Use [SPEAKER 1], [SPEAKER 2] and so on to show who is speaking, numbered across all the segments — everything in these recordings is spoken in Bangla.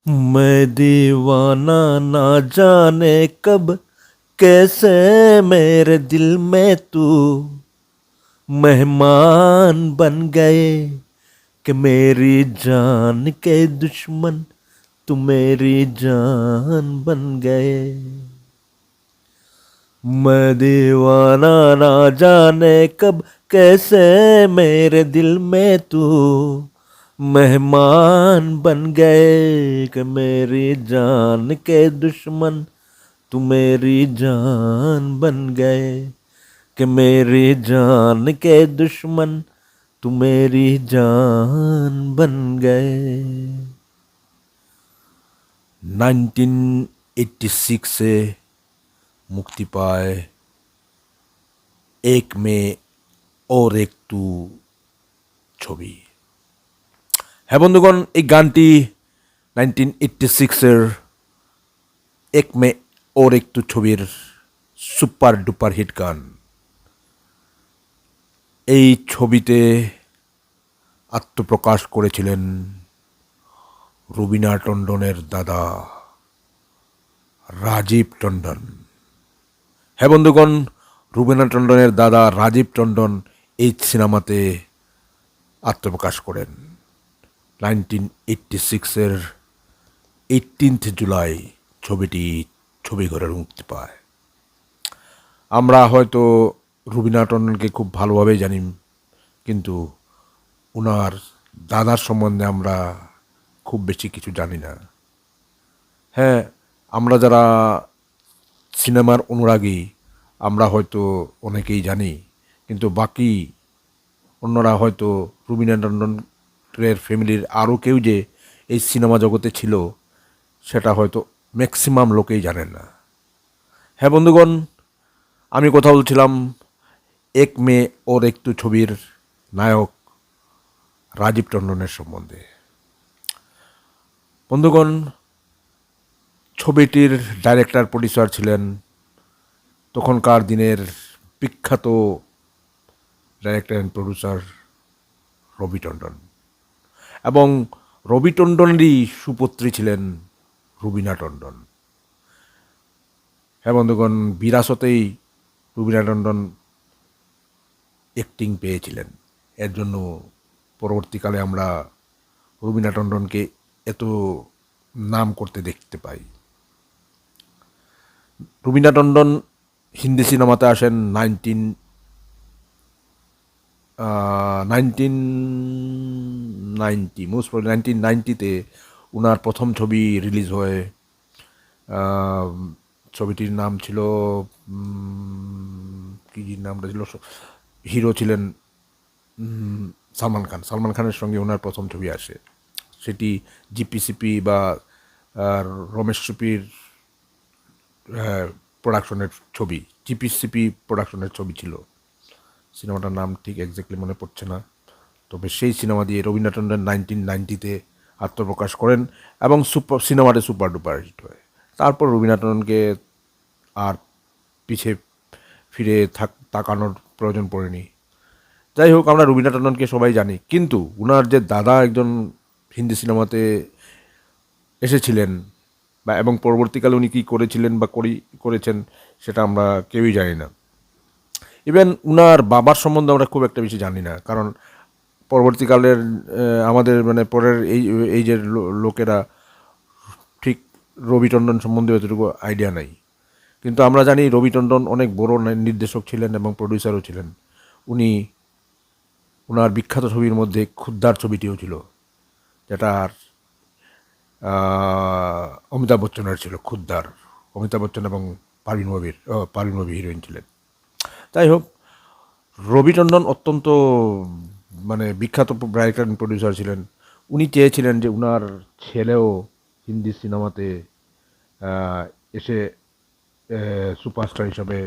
[SPEAKER 1] मैं दीवाना ना जाने कब कैसे मेरे दिल में तू मेहमान बन गए कि मेरी जान के दुश्मन तू मेरी जान बन गए। मैं दीवाना ना जाने कब कैसे मेरे दिल में तू मेहमान बन गए कि मेरी जान के दुश्मन तू मेरी जान बन गए कि मेरी जान के दुश्मन तू मेरी जान बन गए। 1986 से मुक्ति पाए एक में और एक तू ছবি। হ্যাঁ বন্ধুগণ, এই গানটি 1986-এর এক মে ওর একটু ছবির সুপার ডুপার হিট গান। এই ছবিতে আত্মপ্রকাশ করেছিলেন রুবিনা টন্ডনের দাদা রাজীব টন্ডন। হ্যাঁ বন্ধুগণ, রুবিনা টন্ডনের দাদা রাজীব টন্ডন এই সিনেমাতে আত্মপ্রকাশ করেন। 1986-এর 18 জুলাই ছবিটি ছবিঘরে মুক্তি পায়। আমরা হয়তো রুবিনা টন্ডনকে খুব ভালোভাবেই জানি, কিন্তু ওনার দাদার সম্বন্ধে আমরা খুব বেশি কিছু জানি না। হ্যাঁ, আমরা যারা সিনেমার অনুরাগী আমরা হয়তো অনেকেই জানি, কিন্তু বাকি অন্যরা হয়তো রুবিনা টন্ডনের ফ্যামিলির আরও কেউ যে এই সিনেমা জগতে ছিল সেটা হয়তো ম্যাক্সিমাম লোকেই জানেন না। হ্যাঁ বন্ধুগণ, আমি কথা বলছিলাম এক মে ওর একটু ছবির নায়ক রাজীব টন্ডনের সম্বন্ধে। বন্ধুগণ, ছবিটির ডাইরেক্টর প্রডিউসার ছিলেন তখনকার দিনের বিখ্যাত ডাইরেক্টর অ্যান্ড প্রডিউসার রবি টন্ডন, এবং রবি টন্ডনেরই সুপুত্রী ছিলেন রুবিনা টন্ডন। হ্যাঁ বন্ধুগণ, বিরাসতেই রুবিনা টন্ডন অ্যাক্টিং পেয়েছিলেন। এর জন্য পরবর্তীকালে আমরা রুবিনা টন্ডনকে এত নাম করতে দেখতে পাই। রুবিনা টন্ডন হিন্দি সিনেমাতে আসেন 1990-তে ওনার প্রথম ছবি রিলিজ হয়। ছবিটির নাম ছিল কি নামটা ছিল, হিরো ছিলেন সালমান খানের সঙ্গে ওনার প্রথম ছবি আসে। সেটি জিপিসিপি বা রমেশ সুপির প্রোডাকশনের ছবি, জিপিসিপি প্রোডাকশনের ছবি ছিল। সিনেমাটার নাম ঠিক এক্স্যাক্টলি মনে পড়ছে না, তবে সেই সিনেমা দিয়ে রবীন্দ্র টন্ডন 1990-তে আত্মপ্রকাশ করেন এবং সিনেমাটা সুপার ডুপার হিট হয়। তারপর রবীন্দ্র টন্ডনকে আর পিছে ফিরে তাকানোর প্রয়োজন পড়েনি। যাই হোক, আমরা রবীন্দ্র টন্ডনকে সবাই জানি, কিন্তু ওনার যে দাদা একজন হিন্দি সিনেমাতে এসেছিলেন বা এবং পরবর্তীকালে উনি কী করেছিলেন বা করেছেন সেটা আমরা কেউই জানি না। ইভেন উনার বাবার সম্বন্ধে আমরা খুব একটা বেশি জানি না, কারণ পরবর্তীকালের আমাদের মানে পরের এই যে লোকেরা ঠিক রবি টন্ডন সম্বন্ধে এতটুকু আইডিয়া নাই। কিন্তু আমরা জানি রবি টন্ডন অনেক বড় নির্দেশক ছিলেন এবং প্রডিউসারও ছিলেন। উনি ওনার বিখ্যাত ছবির মধ্যে খুদ্দার ছবিটিও ছিল, যেটা অমিতাভ বচ্চনের ছিল। খুদ্দার অমিতাভ বচ্চন এবং পারভিন নবী হিরোইন ছিলেন। যাই হোক, রবি টন্ডন অত্যন্ত মানে বিখ্যাত ডাইরেক্টর অ্যান্ড প্রডিউসার ছিলেন। উনি চেয়েছিলেন যে উনার ছেলেও হিন্দি সিনেমাতে এসে সুপারস্টার হিসাবে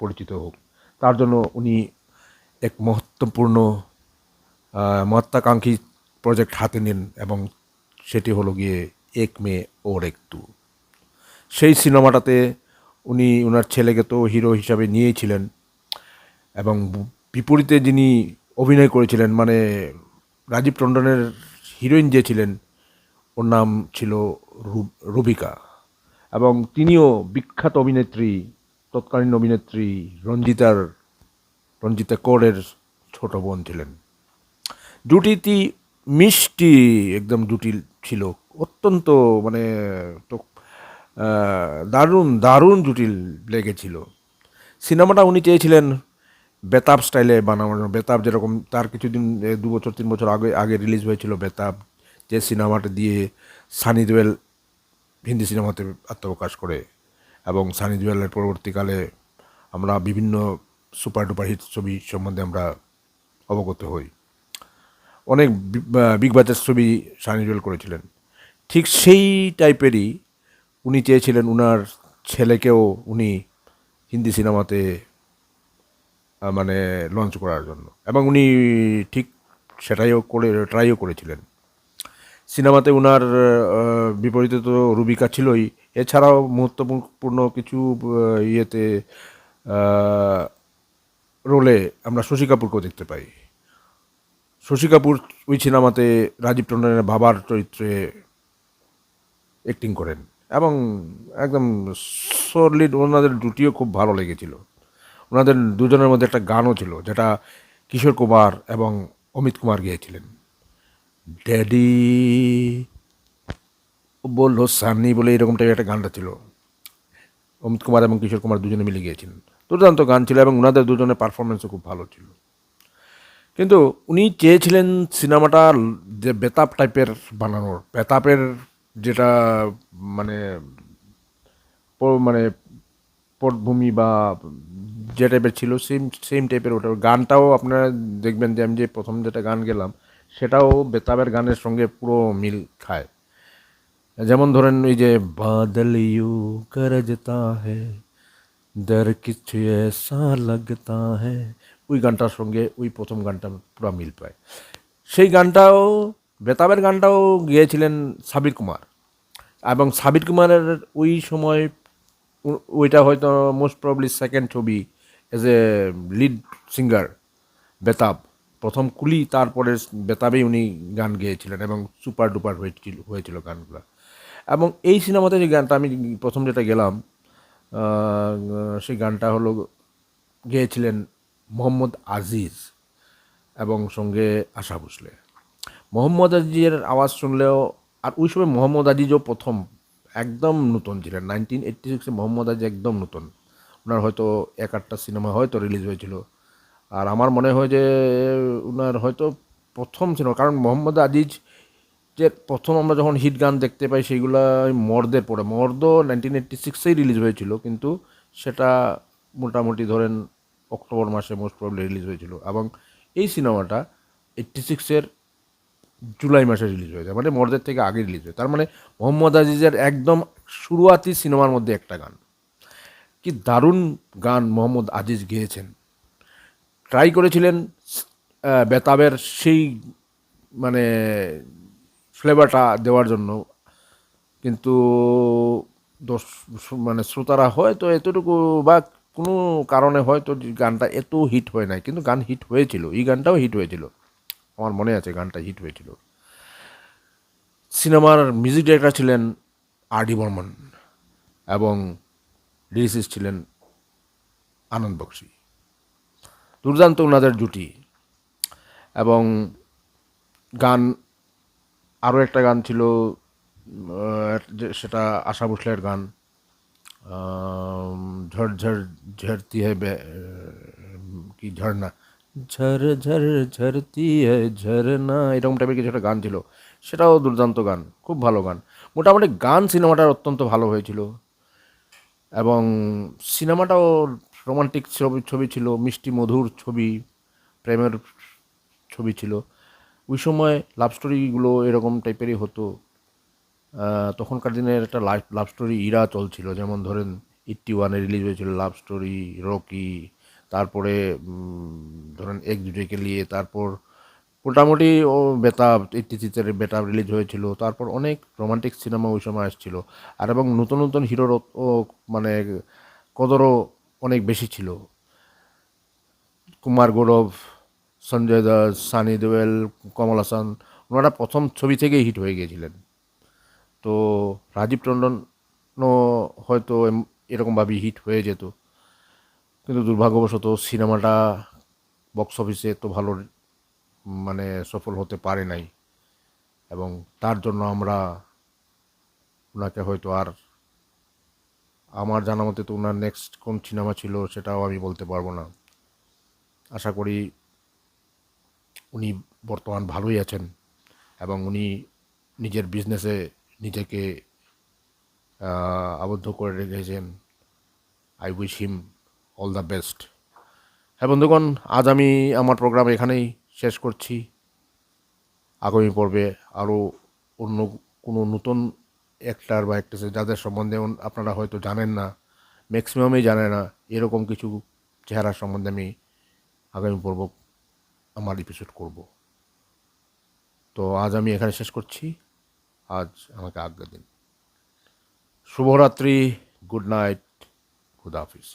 [SPEAKER 1] পরিচিত হোক। তার জন্য উনি এক মহত্বাকাঙ্ক্ষী প্রজেক্ট হাতে নেন, এবং সেটি হলো গিয়ে এক মে ওর একটু। সেই সিনেমাটাতে উনি ওনার ছেলেকে তো হিরো হিসাবে নিয়েছিলেন, এবং বিপরীতে যিনি অভিনয় করেছিলেন মানে রাজীব টন্ডনের হিরোইন যে ছিলেন ওর নাম ছিল রুবিকা, এবং তিনিও বিখ্যাত অভিনেত্রী, তৎকালীন অভিনেত্রী রঞ্জিতা কৌরের ছোট বোন ছিলেন। জুটিটি মিষ্টি একদম জুটি ছিল, অত্যন্ত মানে তো দারুণ দারুণ জুটি লেগেছিল। সিনেমাটা উনি চেয়েছিলেন বেতাব স্টাইলে বানানোর জন্য। বেতাব যেরকম তার কিছুদিন 2 বছর 3 বছর আগে আগে রিলিজ হয়েছিল বেতাব, যে সিনেমাটা দিয়ে সানি দেওয়েল হিন্দি সিনেমাতে আত্মপ্রকাশ করে, এবং সানি দেওয়েলের পরবর্তীকালে আমরা বিভিন্ন সুপার ডুপার হিট ছবি সম্বন্ধে আমরা অবগত হই। অনেক বিগ বাজেট ছবি সানি দেওয়েল করেছিলেন। ঠিক সেই টাইপেরই উনি চেয়েছিলেন উনার ছেলেকেও উনি হিন্দি সিনেমাতে মানে লঞ্চ করার জন্য, এবং উনি ঠিক সেটাইও ট্রাইও করেছিলেন। সিনেমাতে উনার বিপরীতে তো রুবিকা ছিলই, এছাড়াও মহত্বপূর্ণ কিছু ইয়েতে রোলে আমরা শশী কাপুরকেও দেখতে পাই। শশী কাপুর ওই সিনেমাতে রাজীব টন্ডনের বাবার চরিত্রে অ্যাক্টিং করেন, এবং একদম সলিড। ওনাদের জুটিও খুব ভালো লেগেছিল। ওনাদের দুজনের মধ্যে একটা গানও ছিল যেটা কিশোর কুমার এবং অমিত কুমার গেয়েছিলেন, ড্যাডি বললো সানি বলে, এরকম টাইপের একটা গানটা ছিল। অমিত কুমার এবং কিশোর কুমার দুজনে মিলে গিয়েছিলেন। দুর্দান্ত গান ছিল, এবং ওনাদের দুজনের পারফরমেন্সও খুব ভালো ছিল। কিন্তু উনি চেয়েছিলেন সিনেমাটা যে বেতাব টাইপের বানানোর, বেতাবের যেটা মানে মানে পটভূমি বা যে টাইপের ছিল সেম সেম টাইপের ওটা। গানটাও আপনারা দেখবেন যে আমি যে প্রথম যেটা গান গেলাম সেটাও বেতাবের গানের সঙ্গে পুরো মিল খায়। যেমন ধরেন ওই যে বাদল ইউ গরজতা হ্যায় দর কিছু এসা লাগতা হ্যায়, ওই গানটার সঙ্গে ওই প্রথম গানটা পুরো মিল পায়। সেই গানটাও বেতাবের গানটাও গেয়েছিলেন সাবির কুমার, এবং সাবির কুমারের ওই সময় ওইটা হয়তো মোস্ট প্রবলি সেকেন্ড ছবি as a lead singer Betaab. প্রথম কুলি, তারপরে বেতাবেই উনি গান গেয়েছিলেন, এবং সুপার ডুপার হয়েছিল গানগুলো। এবং এই সিনেমাতে যে গানটা আমি প্রথম যেটা গেলাম, সেই গানটা হলো গেয়েছিলেন মোহাম্মদ আজিজ এবং সঙ্গে আশা ভোসলে। মোহাম্মদ আজিজের আওয়াজ শুনলেও, আর ওই সময় মোহাম্মদ আজিজও প্রথম একদম নতুন ছিলেন। 1986-এ মোহাম্মদ আজিজ একদম নতুন। ওনার হয়তো 1-8টা সিনেমা হয়তো রিলিজ হয়েছিল, আর আমার মনে হয় যে ওনার হয়তো প্রথম সিনেমা, কারণ মোহাম্মদ আজিজ যে প্রথম আমরা যখন হিট গান দেখতে পাই সেইগুলো মর্দের পরে। মর্দ 1986-এই রিলিজ হয়েছিল, কিন্তু সেটা মোটামুটি ধরেন অক্টোবর মাসে মোস্ট প্রবলি রিলিজ হয়েছিল, এবং এই সিনেমাটা 86-এর জুলাই মাসে রিলিজ হয়েছে, মানে মর্দের থেকে আগে রিলিজ হয়েছে। তার মানে মোহাম্মদ আজিজের একদম শুরুয়াতি সিনেমার মধ্যে একটা গান। কি দারুণ গান মোহাম্মদ আজিজ গেয়েছেন। ট্রাই করেছিলেন বেতাবের সেই মানে ফ্লেভারটা দেওয়ার জন্য, কিন্তু দর্শ মানে শ্রোতারা হয়তো এতটুকু বা কোনো কারণে হয়তো গানটা এত হিট হয় নাই, কিন্তু গান হিট হয়েছিল। এই গানটাও হিট হয়েছিল, আমার মনে আছে গানটা হিট হয়েছিল। সিনেমার মিউজিক ডাইরেক্টর ছিলেন আর ডি বর্মন, এবং লিরিসিস্ট ছিলেন আনন্দ বক্সী। দুর্দান্ত ওনাদের জুটি। এবং গান, আরও একটা গান ছিল সেটা আশা ভোসলের গান, ঝড় ঝড় ঝরতি হ্যায় কি ঝর্ণা, ঝর ঝর ঝরতি হ্যায় ঝরনা, এরকম টাইপের কিছু একটা গান ছিল। সেটাও দুর্দান্ত গান, খুব ভালো গান। মোটামুটি গান সিনেমাটার অত্যন্ত ভালো হয়েছিল, এবং সিনেমাটাও রোমান্টিক ছবি ছিল, মিষ্টি মধুর ছবি, প্রেমের ছবি ছিল। ওই সময় লাভ স্টোরিগুলো এরকম টাইপেরই হতো। তখনকার দিনের একটা লাভ স্টোরি ইরা চলছিল, যেমন ধরেন 81-এ রিলিজ হয়েছিল লাভ স্টোরি, রকি, তারপরে ধরেন এক দুজেকে নিয়ে, তারপর মোটামুটি ও বেতাব 83-তে বেতাব রিলিজ হয়েছিল। তারপর অনেক রোমান্টিক সিনেমা ওই সময় আসছিল, আর এবং নতুন নতুন হিরোর ও মানে কদরও অনেক বেশি ছিল। কুমার গৌরব, সঞ্জয় দাস, সানি দেওয়েল, কমল হাসান, ওনারা প্রথম ছবি থেকেই হিট হয়ে গিয়েছিলেন। তো রাজীব টন্ডনও হয়তো এরকমভাবেই হিট হয়ে যেত, কিন্তু দুর্ভাগ্যবশত সিনেমাটা বক্স অফিসে তো ভালো মানে সফল হতে পারে নাই, এবং তার জন্য আমরা ওনাকে হয়তো আর, আমার জানা মতে তো ওনার নেক্সট কোন সিনেমা ছিল সেটাও আমি বলতে পারবো না। আশা করি উনি বর্তমান ভালোই আছেন এবং উনি নিজের বিজনেসে নিজেকে আবদ্ধ করে রেখেছেন। I wish him all the best. হ্যাঁ বন্ধুগণ, আজ আমি আমার প্রোগ্রাম এখানেই শেষ করছি। আগামী পর্বে আরও অন্য কোনো নতুন অ্যাক্টার বা অ্যাক্ট্রেসের যাদের সম্বন্ধে আপনারা হয়তো জানেন না, ম্যাক্সিমামই জানে না, এরকম কিছু চেহারার সম্বন্ধে আমি আগামী পর্ব আমার এপিসোড করব। তো আজ আমি এখানে শেষ করছি। আজ আমাকে আজ্ঞা দিন। শুভরাত্রি, গুড নাইট, খুদা হাফিজ।